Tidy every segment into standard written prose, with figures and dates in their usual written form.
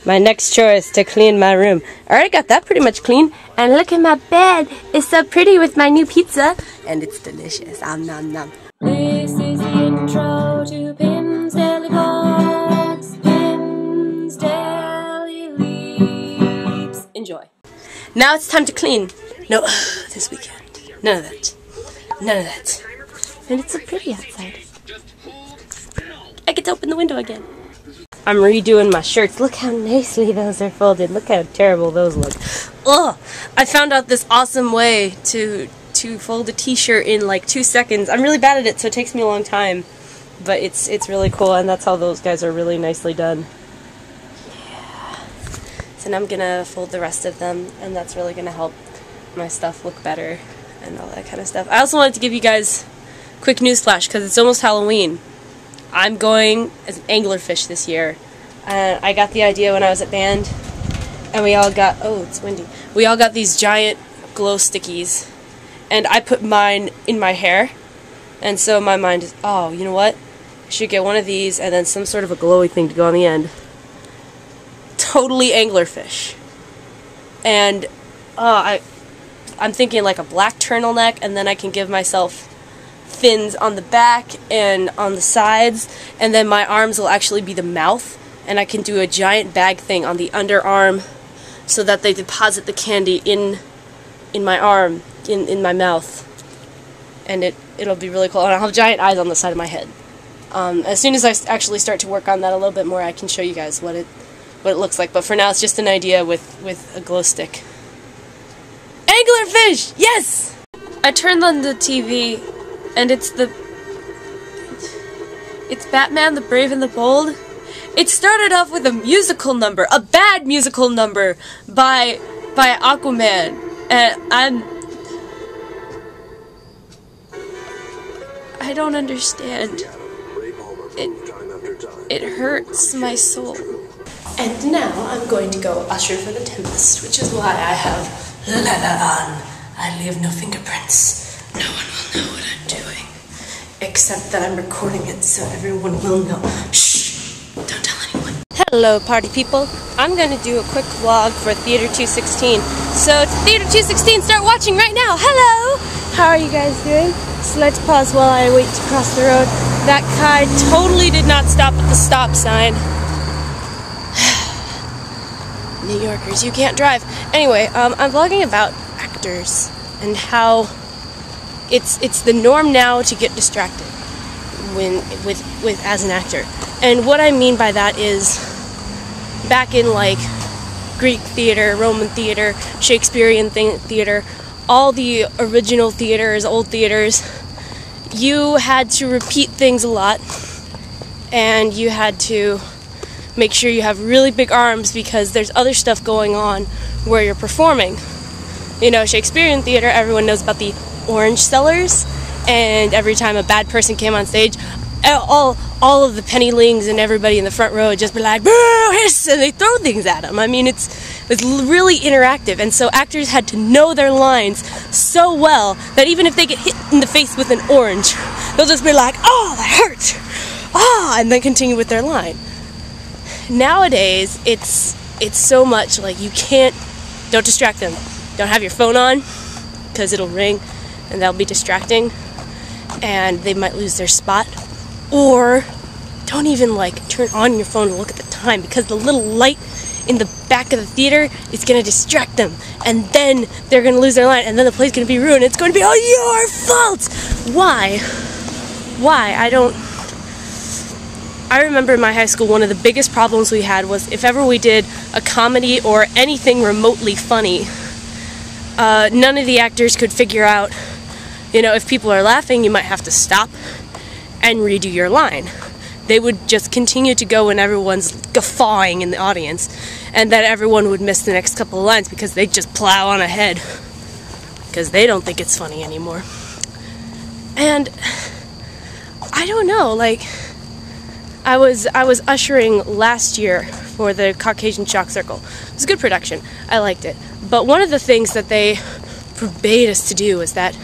My next chore is to clean my room. I already got that pretty much clean. And look at my bed. It's so pretty with my new pizza. And it's delicious. Nom nom. This is the intro to Pim's Daily Vlogs. Pim's Daily Leaps. Enjoy. Now it's time to clean. No, this weekend. None of that. None of that. And it's so pretty outside. I get to open the window again. I'm redoing my shirts. Look how nicely those are folded. Look how terrible those look. Ugh! I found out this awesome way to fold a t-shirt in like 2 seconds. I'm really bad at it, so it takes me a long time. But it's really cool, and that's how those guys are really nicely done. Yeah. So now I'm gonna fold the rest of them, and that's really gonna help my stuff look better and all that kind of stuff. I also wanted to give you guys a quick news flash because it's almost Halloween. I'm going as an anglerfish this year. I got the idea when I was at band, and we all got, oh, it's windy. We all got these giant glow stickies, and I put mine in my hair, and so my mind is, oh, you know what? I should get one of these and then some sort of a glowy thing to go on the end. Totally anglerfish. And I'm thinking like a black turtleneck, and then I can give myself fins on the back and on the sides, and then my arms will actually be the mouth, and I can do a giant bag thing on the underarm so that they deposit the candy in my arm, in my mouth, and it'll be really cool. And I'll have giant eyes on the side of my head. As soon as I actually start to work on that a little bit more, I can show you guys what it looks like, but for now it's just an idea with a glow stick. Anglerfish! Yes! I turned on the TV, and it's Batman the Brave and the Bold. It started off with a musical number, a bad musical number by Aquaman, and I don't understand. It hurts my soul. And now I'm going to go usher for the Tempest, which is why I have leather on. I leave no fingerprints. No one will know what I'm doing. Except that I'm recording it so everyone will know. Shh! Don't tell anyone. Hello, party people. I'm going to do a quick vlog for Theater 216. So, Theater 216, start watching right now. Hello! How are you guys doing? So let's pause while I wait to cross the road. That guy totally did not stop at the stop sign. New Yorkers, you can't drive. Anyway, I'm vlogging about actors and how it's the norm now to get distracted with as an actor. And what I mean by that is back in like Greek theater, Roman theater, Shakespearean theater, all the original theaters, old theaters, you had to repeat things a lot, and you had to make sure you have really big arms because there's other stuff going on where you're performing. You know, Shakespearean theater, everyone knows about the orange sellers, and every time a bad person came on stage, all of the pennilings and everybody in the front row would just be like, boo, hiss, and they throw things at them. I mean, it's really interactive, and so actors had to know their lines so well that even if they get hit in the face with an orange, they'll just be like, oh, that hurt, ah, and then continue with their line. Nowadays, it's so much like don't distract them. Don't have your phone on, because it'll ring, and that'll be distracting, and they might lose their spot. Or don't even like turn on your phone to look at the time, because the little light in the back of the theater is going to distract them, and then they're going to lose their line, and then the play's going to be ruined. It's going to be all your fault. Why? I remember in my high school, one of the biggest problems we had was if ever we did a comedy or anything remotely funny, none of the actors could figure out, you know, if people are laughing, you might have to stop and redo your line. They would just continue to go when everyone's guffawing in the audience, and then everyone would miss the next couple of lines because they'd just plow on ahead because they don't think it's funny anymore. And I don't know, like, I was ushering last year for the Caucasian Shock Circle. It was a good production. I liked it. But one of the things that they forbade us to do is that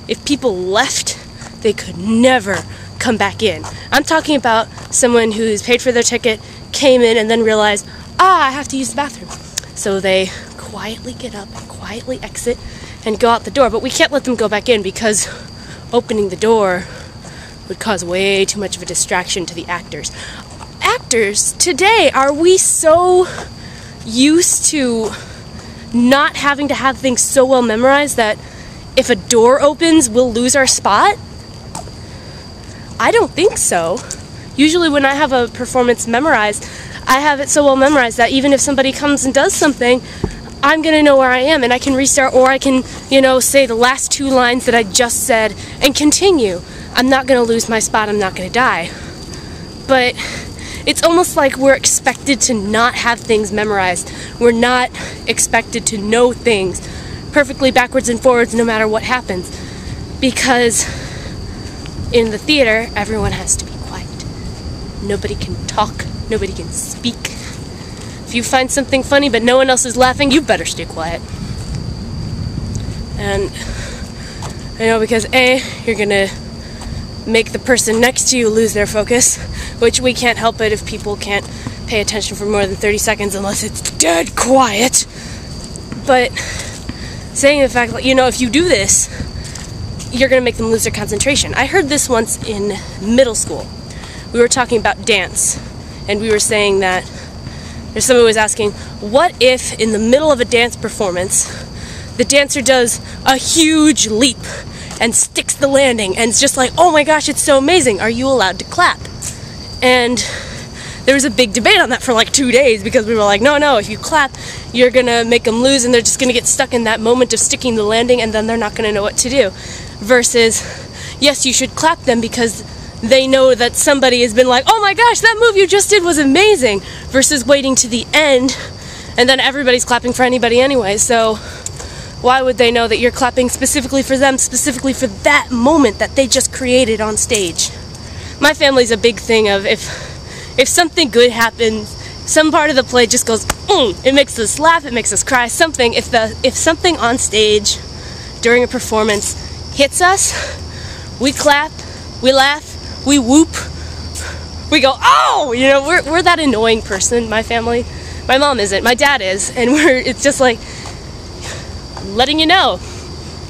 if people left, they could never come back in. I'm talking about someone who's paid for their ticket, came in, and then realized, I have to use the bathroom. So they quietly get up and quietly exit and go out the door. But we can't let them go back in because opening the door would cause way too much of a distraction to the actors. Actors, today, are we so used to not having to have things so well memorized that if a door opens, we'll lose our spot? I don't think so. Usually when I have a performance memorized, I have it so well memorized that even if somebody comes and does something, I'm gonna know where I am and I can restart, or I can, you know, say the last 2 lines that I just said and continue. I'm not gonna lose my spot, I'm not gonna die. But it's almost like we're expected to not have things memorized. We're not expected to know things perfectly backwards and forwards no matter what happens. Because in the theater, everyone has to be quiet. Nobody can talk, nobody can speak. If you find something funny but no one else is laughing, you better stay quiet. And I know, because A, you're gonna make the person next to you lose their focus, which we can't help it if people can't pay attention for more than 30 seconds unless it's dead quiet. But saying the fact that, you know, if you do this, you're gonna make them lose their concentration. I heard this once in middle school. We were talking about dance, and we were saying that somebody was asking, what if in the middle of a dance performance, the dancer does a huge leap and sticks the landing, and it's just like, oh my gosh, it's so amazing, are you allowed to clap? And there was a big debate on that for like 2 days, because we were like, no, if you clap, you're gonna make them lose, and they're just gonna get stuck in that moment of sticking the landing, and then they're not gonna know what to do. Versus, yes, you should clap them because they know that somebody has been like, oh my gosh, that move you just did was amazing, versus waiting to the end, and then everybody's clapping for anybody anyway. So why would they know that you're clapping specifically for them, specifically for that moment that they just created on stage? My family's a big thing of if something good happens, some part of the play just goes, it makes us laugh, it makes us cry, something. If something on stage during a performance hits us, we clap, we laugh, we whoop, we go, oh! You know, we're that annoying person, my family. My mom isn't, my dad is, and it's just like, letting you know,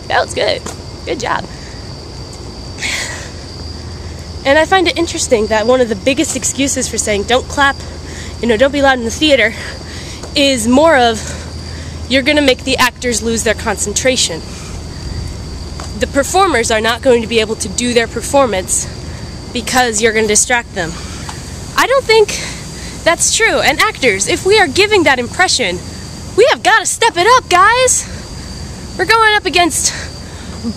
that was good. Good job. And I find it interesting that one of the biggest excuses for saying don't clap, you know, don't be loud in the theater, is more of, you're gonna make the actors lose their concentration. The performers are not going to be able to do their performance because you're going to distract them. I don't think that's true. And actors, if we are giving that impression, we have got to step it up, guys. We're going up against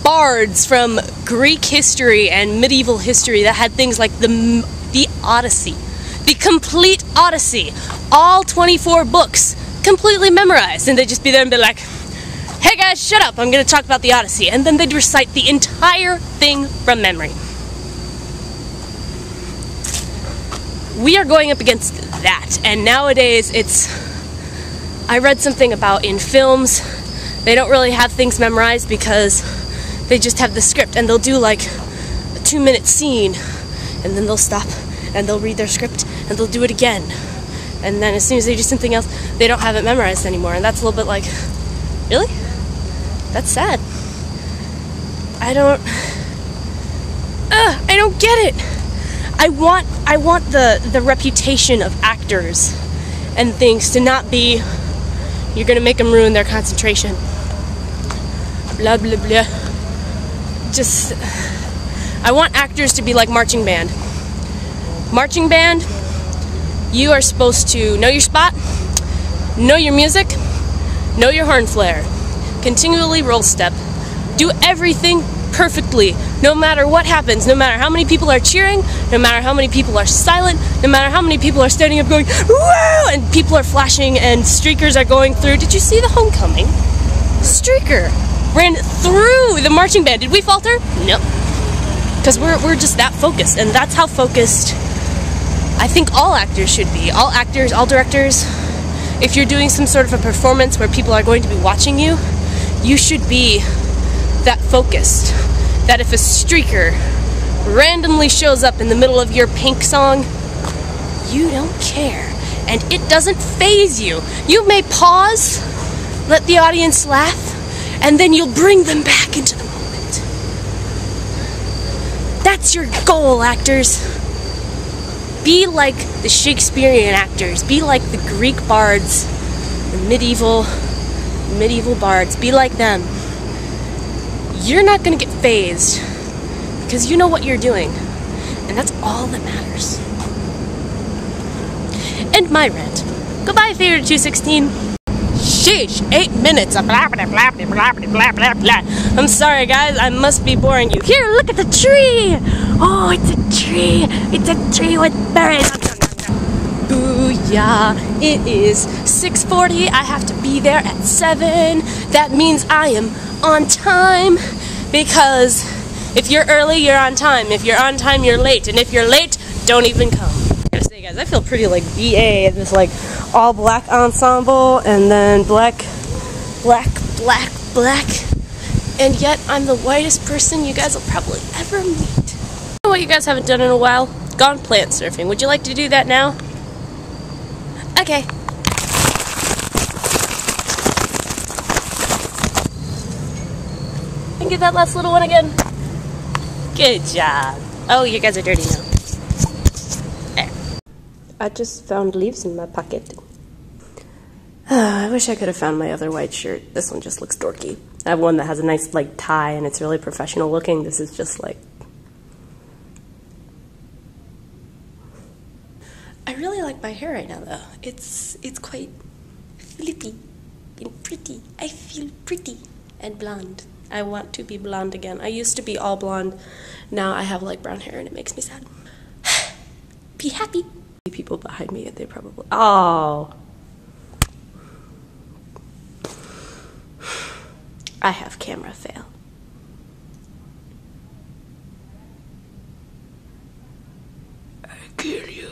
bards from Greek history and medieval history that had things like the Odyssey, the complete Odyssey, all 24 books completely memorized, and they'd just be there and be like, hey guys, shut up, I'm going to talk about the Odyssey. And then they'd recite the entire thing from memory. We are going up against that. And nowadays I read something about in films, they don't really have things memorized because they just have the script, and they'll do like a 2-minute scene, and then they'll stop, and they'll read their script, and they'll do it again. And then as soon as they do something else, they don't have it memorized anymore. And that's a little bit like, really? That's sad. I don't get it. I want the reputation of actors and things to not be, you're gonna make them ruin their concentration. Blah, blah, blah. Just, I want actors to be like marching band. Marching band, you are supposed to know your spot, know your music, know your horn flare, continually roll step, do everything perfectly, no matter what happens, no matter how many people are cheering, no matter how many people are silent, no matter how many people are standing up going, woo, and people are flashing and streakers are going through. Did you see the homecoming? Streaker ran through the marching band. Did we falter? No. Because we're just that focused, and that's how focused I think all actors should be. All actors, all directors. If you're doing some sort of a performance where people are going to be watching you, you should be that focused. That if a streaker randomly shows up in the middle of your Pink song, you don't care. and it doesn't faze you. You may pause, let the audience laugh, and then you'll bring them back into the moment. That's your goal, actors. Be like the Shakespearean actors. Be like the Greek bards, the medieval bards. Be like them. You're not gonna get fazed because you know what you're doing, and that's all that matters. And my rant. Goodbye, Theater 216. Sheesh, 8 minutes of blah blah blah blah blah blah blah blah. I'm sorry, guys. I must be boring you. Here, look at the tree. Oh, it's a tree. It's a tree with berries. Booyah! It is 6:40. I have to be there at 7. That means I am on time, because if you're early, you're on time. If you're on time, you're late. And if you're late, don't even come. I gotta say, guys, I feel pretty like BA in this like all black ensemble, and then black, black, black, black. And yet I'm the whitest person you guys will probably ever meet. You know what you guys haven't done in a while? Gone plant surfing. Would you like to do that now? Okay. And get that last little one again. Good job. Oh, you guys are dirty now. There. I just found leaves in my pocket. I wish I could have found my other white shirt. This one just looks dorky. I have one that has a nice like tie and it's really professional looking. This is just like... I really like my hair right now though. It's quite flippy and pretty. I feel pretty and blonde. I want to be blonde again. I used to be all blonde. Now I have like brown hair and it makes me sad. Be happy. People behind me, they probably... Oh. I have camera fail. I kill you.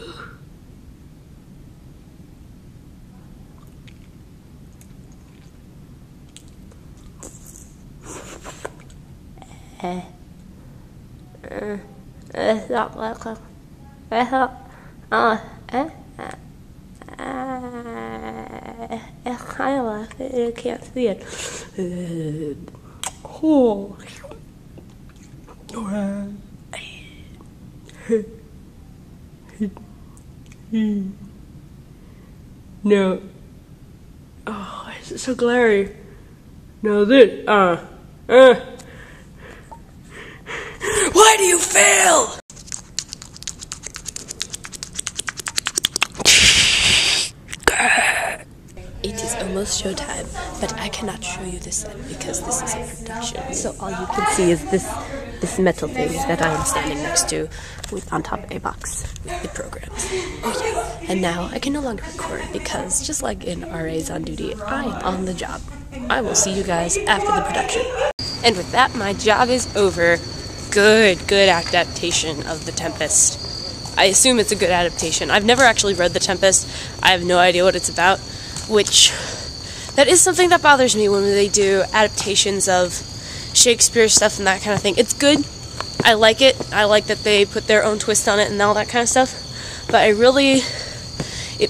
I can't see it. Oh. No. Oh, it's so glary. No, this. Why do you fail? It is almost showtime, but I cannot show you this set because this is a production. So all you can see is this metal thing that I am standing next to, with on top a box with the programs. Oh yeah. And now I can no longer record because just like in RA's on duty, I am on the job. I will see you guys after the production. And with that, my job is over. Good adaptation of The Tempest. I assume it's a good adaptation. I've never actually read The Tempest. I have no idea what it's about, which that is something that bothers me when they do adaptations of Shakespeare stuff and that kind of thing. It's good. I like it. I like that they put their own twist on it and all that kind of stuff. But it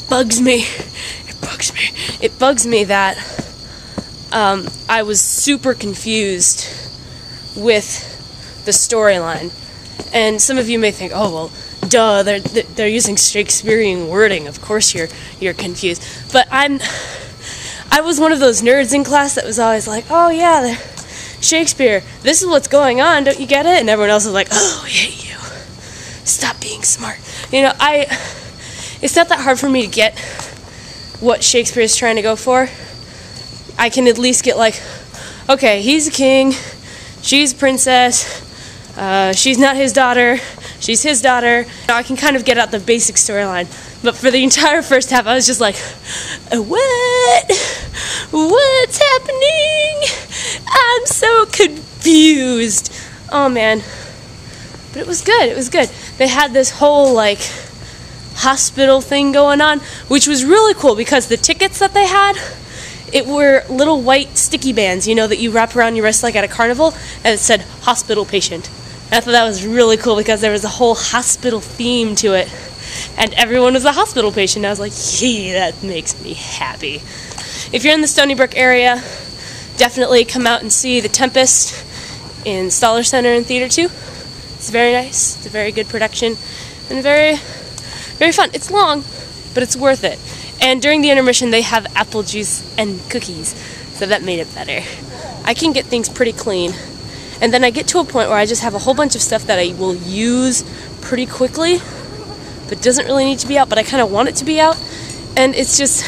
bugs me. It bugs me that I was super confused with the storyline. And some of you may think, oh well, duh, they're using Shakespearean wording. Of course you're confused. But I was one of those nerds in class that was always like, oh yeah, Shakespeare, this is what's going on, don't you get it? And everyone else was like, oh, I hate you. Stop being smart. You know, it's not that hard for me to get what Shakespeare is trying to go for. I can at least get like, okay, he's a king, she's a princess, she's not his daughter, she's his daughter. I can kind of get out the basic storyline. But for the entire first half, I was just like, what? What's happening? I'm so confused. Oh man. But it was good, it was good. They had this whole like hospital thing going on, which was really cool because the tickets that they had, it were little white sticky bands, you know, that you wrap around your wrist like at a carnival, and it said hospital patient. And I thought that was really cool because there was a whole hospital theme to it. and everyone was a hospital patient. I was like, yeah, that makes me happy. If you're in the Stony Brook area, definitely come out and see The Tempest in Stoller Center in Theater 2. It's very nice. It's a very good production and very, very fun. It's long, but it's worth it. And during the intermission, they have apple juice and cookies, so that made it better. I can get things pretty clean. And then I get to a point where I just have a whole bunch of stuff that I will use pretty quickly, but doesn't really need to be out, but I kind of want it to be out. And it's just,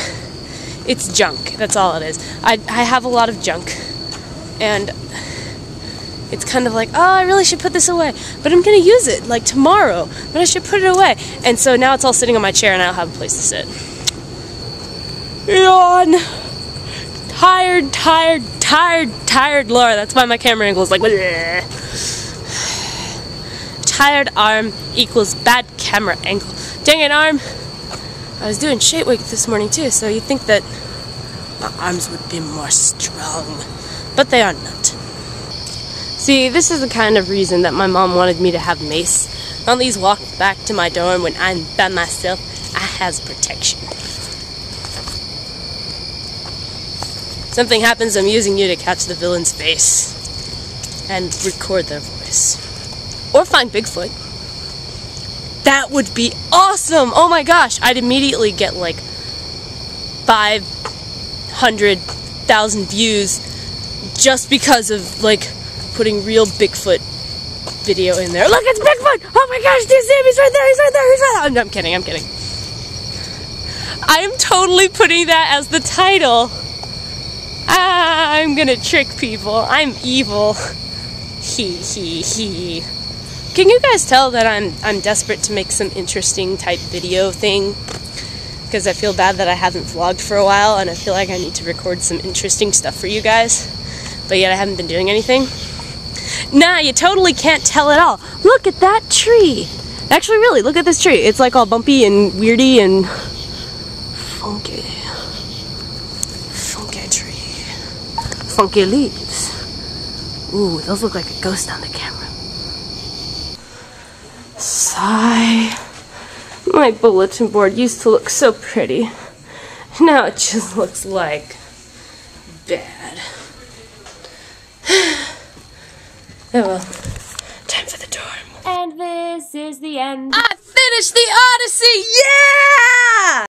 it's junk. That's all it is. I have a lot of junk. And it's kind of like, oh, I really should put this away. But I'm going to use it, like, tomorrow. But I should put it away. And so now it's all sitting on my chair and I don't have a place to sit. Yawn. Tired, tired, tired, tired Laura. That's why my camera angle is like, bleh. Tired arm equals bad camera angle. Dang it, arm. I was doing shade weight this morning too, so you'd think that my arms would be more strong. But they are not. See, this is the kind of reason that my mom wanted me to have mace. On these walks back to my dorm when I'm by myself, I has protection. Something happens, I'm using you to catch the villain's face and record their voice. Or find Bigfoot. That would be awesome! Oh my gosh, I'd immediately get like 500,000 views just because of like putting real Bigfoot video in there. Look, it's Bigfoot! Oh my gosh, do you see him? He's right there, he's right there, he's right there! Oh, no, I'm kidding, I'm kidding. I am totally putting that as the title. I'm gonna trick people. I'm evil. He. Can you guys tell that I'm desperate to make some interesting type video thing? Because I feel bad that I haven't vlogged for a while and I feel like I need to record some interesting stuff for you guys. But yet I haven't been doing anything. Nah, you totally can't tell at all. Look at that tree. Actually, really, look at this tree. It's like all bumpy and weirdy and funky. Funky tree. Funky leaves. Ooh, those look like a ghost on the camera. Sigh. My bulletin board used to look so pretty. Now it just looks like bad. Oh well. Time for the dorm. And this is the end. I finished the Odyssey! Yeah!